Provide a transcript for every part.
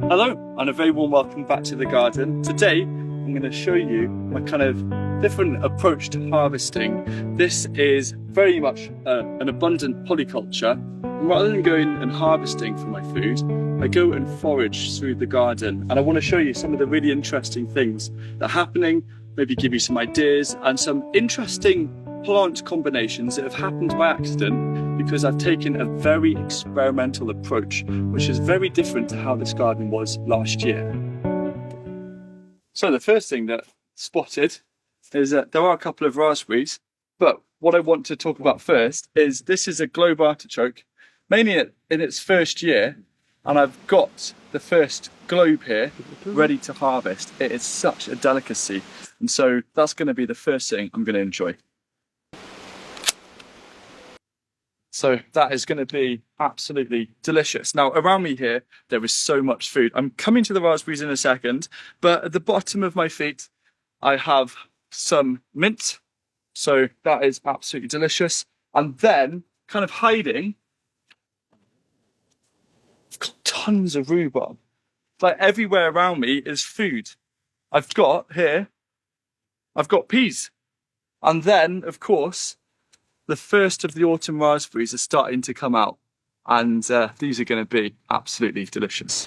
Hello, and a very warm welcome back to the garden. Today, I'm going to show you my kind of different approach to harvesting. This is very much an abundant polyculture. And rather than going and harvesting for my food, I go and forage through the garden. And I want to show you some of the really interesting things that are happening, maybe give you some ideas and some interesting plant combinations that have happened by accident, because I've taken a very experimental approach, which is very different to how this garden was last year. So the first thing that I spotted is that there are a couple of raspberries, but what I want to talk about first is this is a globe artichoke, mainly in its first year, and I've got the first globe here ready to harvest. It is such a delicacy, and so that's going to be the first thing I'm going to enjoy. So that is going to be absolutely delicious. Now, around me here, there is so much food. I'm coming to the raspberries in a second, but at the bottom of my feet, I have some mint. So that is absolutely delicious. And then, kind of hiding, I've got tons of rhubarb. Like everywhere around me is food. I've got peas. And then, of course, the first of the autumn raspberries are starting to come out, and these are going to be absolutely delicious.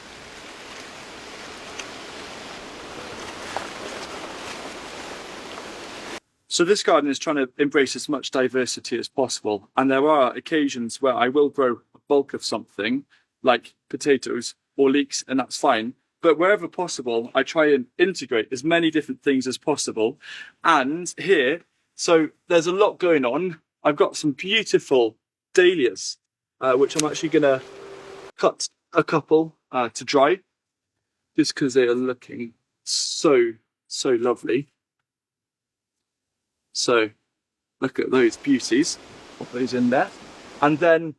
So this garden is trying to embrace as much diversity as possible, and there are occasions where I will grow a bulk of something, like potatoes or leeks, and that's fine. But wherever possible, I try and integrate as many different things as possible. And here, so there's a lot going on. I've got some beautiful dahlias, which I'm actually going to cut a couple to dry, just because they are looking so lovely. So look at those beauties, put those in there. And then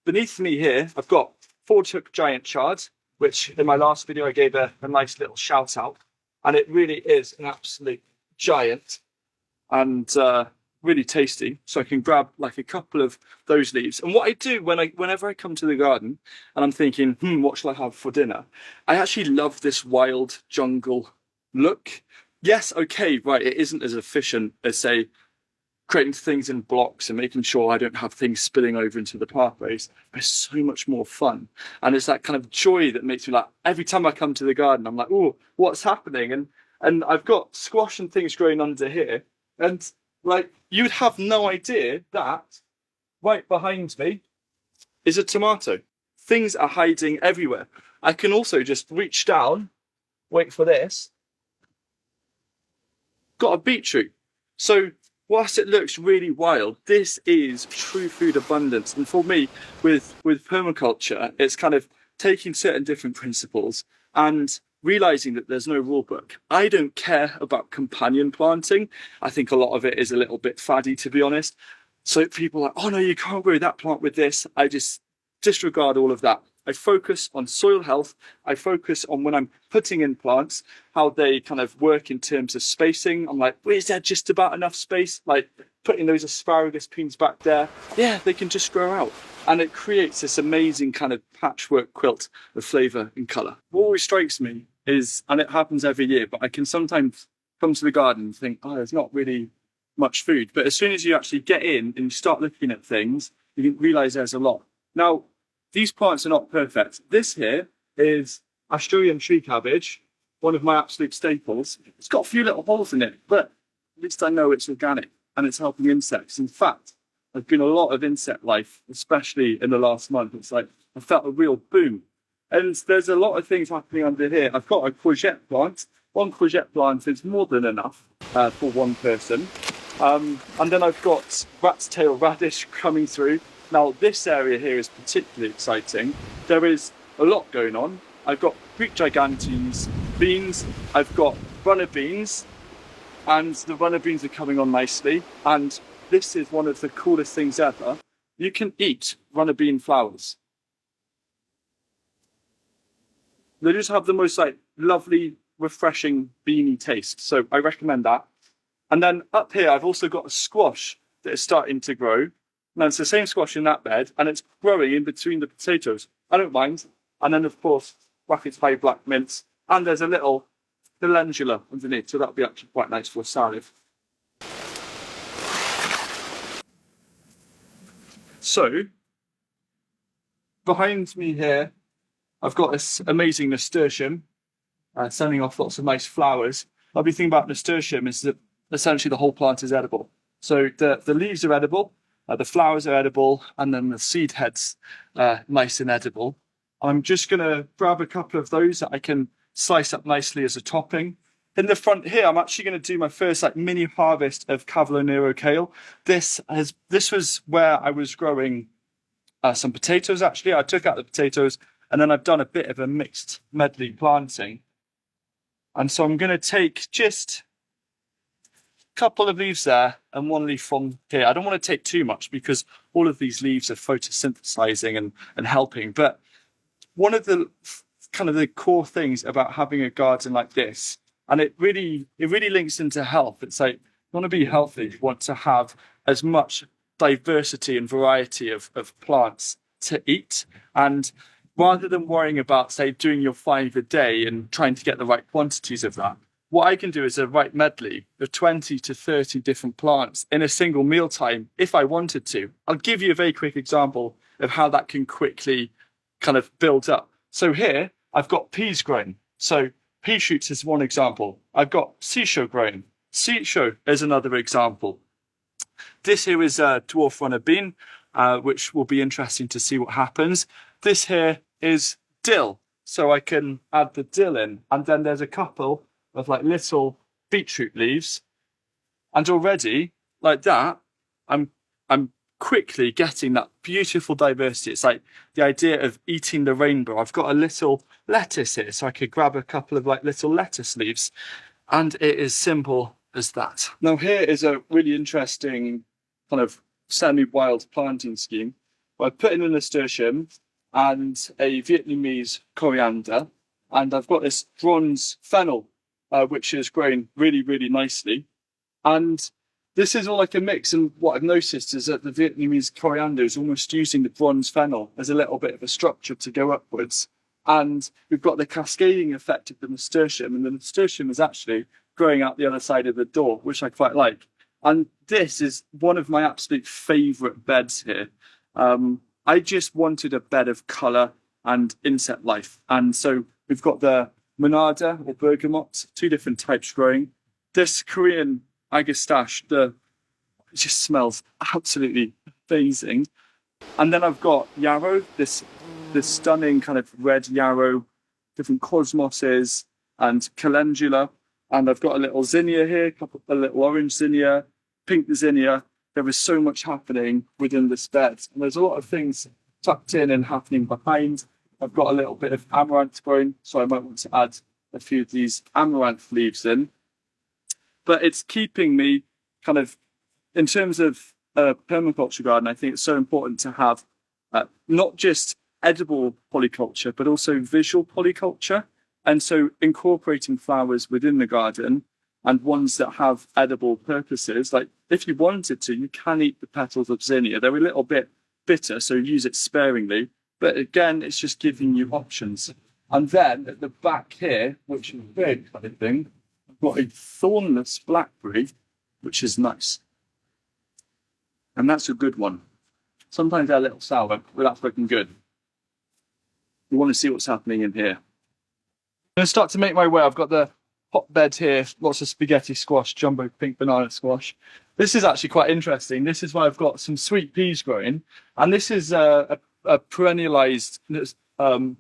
beneath me here, I've got 4-chuck giant chard, which in my last video I gave a nice little shout out. And it really is an absolute giant. And really tasty, so I can grab like a couple of those leaves. And what I do whenever I come to the garden and I'm thinking, what shall I have for dinner? I actually love this wild jungle look. Yes, okay, right, it isn't as efficient as, say, creating things in blocks and making sure I don't have things spilling over into the pathways, but it's so much more fun. And it's that kind of joy that makes me like, every time I come to the garden, I'm like, oh, what's happening? And I've got squash and things growing under here, and like, you'd have no idea that right behind me is a tomato. Things are hiding everywhere. I can also just reach down, wait for this, got a beetroot. So whilst it looks really wild, this is true food abundance. And for me, with permaculture, it's kind of taking certain different principles and realizing that there's no rule book. I don't care about companion planting. I think a lot of it is a little bit faddy, to be honest. So people are like, oh no, you can't grow that plant with this. I just disregard all of that. I focus on soil health. I focus on, when I'm putting in plants, how they kind of work in terms of spacing. I'm like, well, is there just about enough space? Like putting those asparagus peas back there. Yeah, they can just grow out. And it creates this amazing kind of patchwork quilt of flavour and colour. What always strikes me is, and it happens every year, but I can sometimes come to the garden and think, oh, there's not really much food. But as soon as you actually get in and you start looking at things, you can realise there's a lot. Now, these plants are not perfect. This here is Australian tree cabbage, one of my absolute staples. It's got a few little holes in it, but at least I know it's organic and it's helping insects. In fact, there's been a lot of insect life, especially in the last month. It's like I felt a real boom. And there's a lot of things happening under here. I've got a courgette plant. One courgette plant is more than enough for one person. And then I've got rat's tail radish coming through. Now, this area here is particularly exciting. There is a lot going on. I've got Greek gigantes beans. I've got runner beans. And the runner beans are coming on nicely. And this is one of the coolest things ever. You can eat runner bean flowers. They just have the most like lovely, refreshing, beany taste. So I recommend that. And then up here, I've also got a squash that is starting to grow. Now it's the same squash in that bed, and it's growing in between the potatoes. I don't mind. And then of course, Raffles High black mints, and there's a little calendula underneath, so that'll be actually quite nice for a salad. So, behind me here, I've got this amazing nasturtium, sending off lots of nice flowers. The lovely thing about nasturtium is that essentially the whole plant is edible. So the leaves are edible, the flowers are edible, and then the seed heads nice and edible. I'm just going to grab a couple of those that I can slice up nicely as a topping. In the front here, I'm actually going to do my first like mini harvest of Cavolo Nero kale. This was where I was growing some potatoes. Actually, I took out the potatoes, and then I've done a bit of a mixed medley planting. And so I'm going to take just a couple of leaves there and one leaf from here. I don't want to take too much because all of these leaves are photosynthesizing and helping. But one of the kind of the core things about having a garden like this, and it really links into health. It's like, you want to be healthy, you want to have as much diversity and variety of plants to eat. And rather than worrying about, say, doing your 5 a day and trying to get the right quantities of that, what I can do is a right medley of 20 to 30 different plants in a single mealtime if I wanted to. I'll give you a very quick example of how that can quickly kind of build up. So here, I've got peas growing. So pea shoots is one example. I've got sisho growing. Sisho is another example. This here is a dwarf runner bean, which will be interesting to see what happens. This here is dill, so I can add the dill in. And then there's a couple of like little beetroot leaves. And already, like that, I'm quickly getting that beautiful diversity. It's like the idea of eating the rainbow. I've got a little lettuce here, so I could grab a couple of like little lettuce leaves. And it is simple as that. Now here is a really interesting kind of semi-wild planting scheme where I put in a nasturtium and a Vietnamese coriander, and I've got this bronze fennel, which is growing really, really nicely. And this is all I can mix, and what I've noticed is that the Vietnamese coriander is almost using the bronze fennel as a little bit of a structure to go upwards. And we've got the cascading effect of the nasturtium, and the nasturtium is actually growing out the other side of the door, which I quite like. And this is one of my absolute favourite beds here. I just wanted a bed of colour and insect life. And so we've got the monarda or bergamot, 2 different types growing. This Korean agastache, it just smells absolutely amazing. And then I've got yarrow, this stunning kind of red yarrow, different cosmoses and calendula. And I've got a little zinnia here, a little orange zinnia, pink zinnia. There is so much happening within this bed. And there's a lot of things tucked in and happening behind. I've got a little bit of amaranth growing, so I might want to add a few of these amaranth leaves in. But it's keeping me kind of, in terms of a permaculture garden, I think it's so important to have not just edible polyculture, but also visual polyculture. And so incorporating flowers within the garden and ones that have edible purposes, like if you wanted to, you can eat the petals of zinnia. They're a little bit bitter, so use it sparingly. But again, it's just giving you options. And then at the back here, which is very exciting, I've got a thornless blackberry, which is nice. And that's a good one. Sometimes they're a little sour, but that's looking good. You want to see what's happening in here. I'm going to start to make my way. I've got the hotbed here, lots of spaghetti squash, jumbo pink banana squash. This is actually quite interesting. This is why I've got some sweet peas growing. And this is a perennialized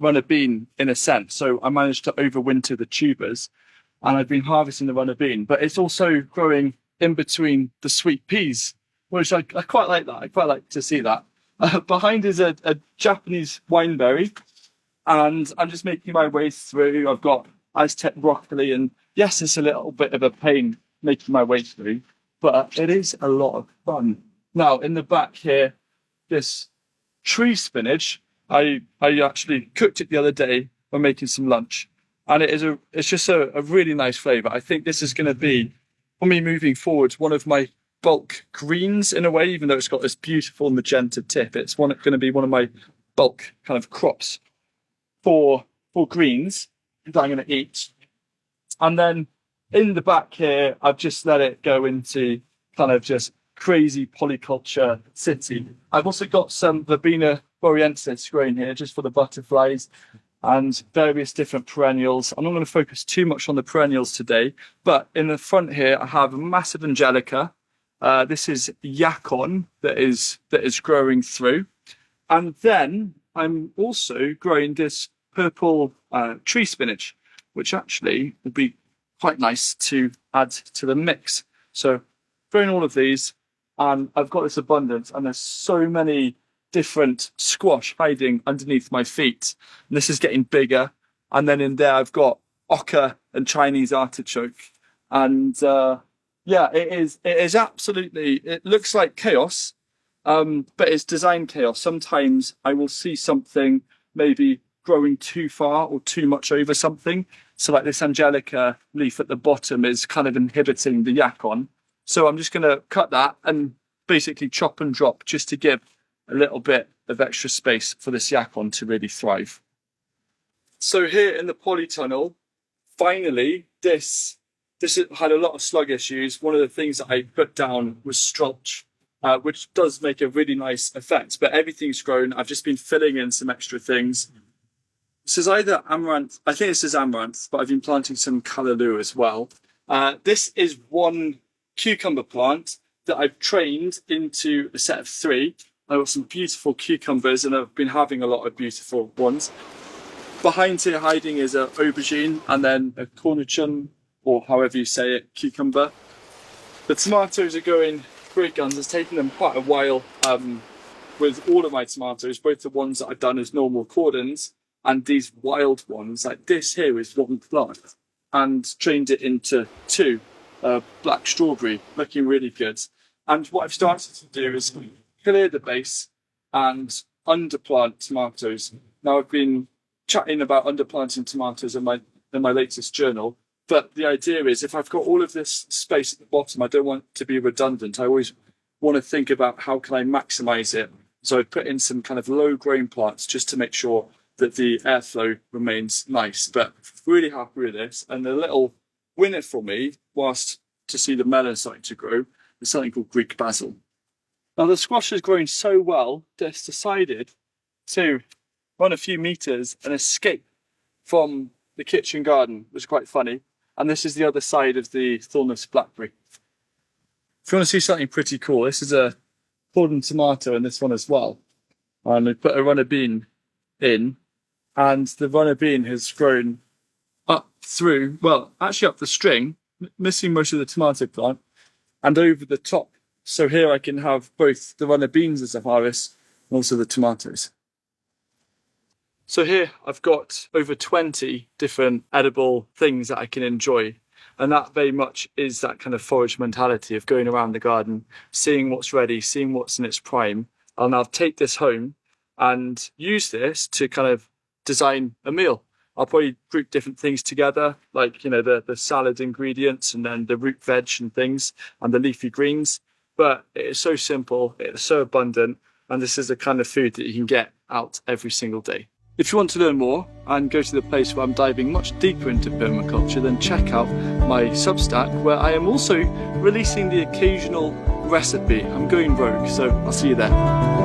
runner bean in a sense. So I managed to overwinter the tubers and I've been harvesting the runner bean, but it's also growing in between the sweet peas, which I quite like that. I quite like to see that. Behind is a Japanese wineberry, and I'm just making my way through. I've got Aztec broccoli, and yes, it's a little bit of a pain making my way through, but it is a lot of fun. Now, in the back here, this tree spinach, I actually cooked it the other day when making some lunch, and it's just a really nice flavour. I think this is going to be, for me moving forward, one of my bulk greens in a way, even though it's got this beautiful magenta tip. It's going to be one of my bulk kind of crops for for greens that I'm going to eat. And then in the back here, I've just let it go into kind of just crazy polyculture city. I've also got some Verbena boreensis growing here just for the butterflies and various different perennials. I'm not going to focus too much on the perennials today, but in the front here, I have a massive Angelica. This is Yacon that is growing through. And then I'm also growing this purple tree spinach, which actually will be quite nice to add to the mix. So growing all of these, and I've got this abundance, and there's so many different squash hiding underneath my feet. And this is getting bigger. And then in there, I've got oca and Chinese artichoke. And yeah, it is absolutely, it looks like chaos, but it's design chaos. Sometimes I will see something maybe growing too far or too much over something. So like this Angelica leaf at the bottom is kind of inhibiting the Yacon. So I'm just going to cut that and basically chop and drop just to give a little bit of extra space for this Yacon to really thrive. So here in the polytunnel, finally, this had a lot of slug issues. One of the things that I put down was strulch, which does make a really nice effect, but everything's grown. I've just been filling in some extra things. This is either amaranth, I think this is amaranth, but I've been planting some callaloo as well. This is one cucumber plant that I've trained into a set of 3. I've got some beautiful cucumbers and I've been having a lot of beautiful ones. Behind here hiding is an aubergine and then a cornichon, or however you say it, cucumber. The tomatoes are going great guns. It's taken them quite a while with all of my tomatoes, both the ones that I've done as normal cordons and these wild ones. Like this here is one plant and trained it into 2 black strawberry, looking really good. And what I've started to do is clear the base and underplant tomatoes. Now I've been chatting about underplanting tomatoes in my latest journal, but the idea is if I've got all of this space at the bottom, I don't want it to be redundant. I always want to think about how can I maximize it. So I put in some kind of low growing plants just to make sure that the airflow remains nice. But really happy with this. And the little winner for me, whilst to see the melon starting to grow, is something called Greek basil. Now the squash is growing so well that it's decided to run a few meters and escape from the kitchen garden, which is quite funny. And this is the other side of the thornless blackberry. If you want to see something pretty cool, this is a cordon tomato and this one as well. And I put a runner bean in, and the runner bean has grown up through, well, actually up the string, missing most of the tomato plant, and over the top. So here I can have both the runner beans as a harvest and also the tomatoes. So here I've got over 20 different edible things that I can enjoy. And that very much is that kind of forage mentality of going around the garden, seeing what's ready, seeing what's in its prime. I'll now take this home and use this to kind of design a meal. I'll probably group different things together, like, you know, the salad ingredients and then the root veg and things and the leafy greens. But it is so simple, it's so abundant, and this is the kind of food that you can get out every single day. If you want to learn more and go to the place where I'm diving much deeper into permaculture, then check out my Substack, where I am also releasing the occasional recipe. I'm going rogue, so I'll see you there.